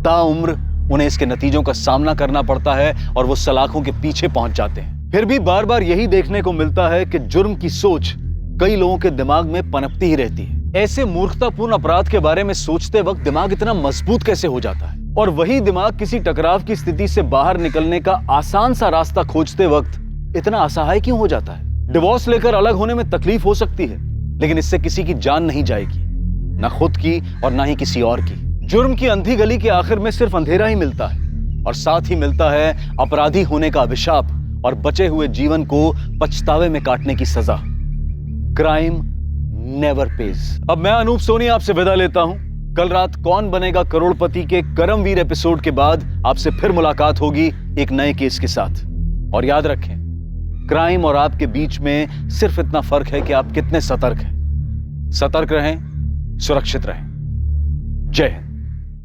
ताउम्र उन्हें इसके नतीजों का सामना करना पड़ता है और वो सलाखों के पीछे पहुंच जाते हैं। फिर भी बार बार यही देखने को मिलता है कि जुर्म की सोच कई लोगों के दिमाग में पनपती ही रहती है। ऐसे मूर्खतापूर्ण अपराध के बारे में सोचते वक्त दिमाग इतना मजबूत कैसे हो जाता है, और वही दिमाग किसी टकराव की स्थिति से बाहर निकलने का आसान सा रास्ता खोजते वक्त इतना असहाय क्यों हो जाता है। डिवोर्स लेकर अलग होने में तकलीफ हो सकती है, लेकिन इससे किसी की जान नहीं जाएगी, ना खुद की और ना ही किसी और की। जुर्म की अंधी गली के आखिर में सिर्फ अंधेरा ही मिलता है, और साथ ही मिलता है अपराधी होने का अभिशाप और बचे हुए जीवन को पछतावे में काटने की सजा। Crime never page. अब मैं अनूप सोनी आपसे विदा लेता हूं। कल रात कौन बनेगा करोड़पति के करमवीर एपिसोड के बाद आपसे फिर मुलाकात होगी एक नए केस के साथ। और याद रखें, क्राइम और आपके बीच में सिर्फ इतना फर्क है कि आप कितने सतर्क हैं। सतर्क रहें, सुरक्षित रहें। जय हिंद।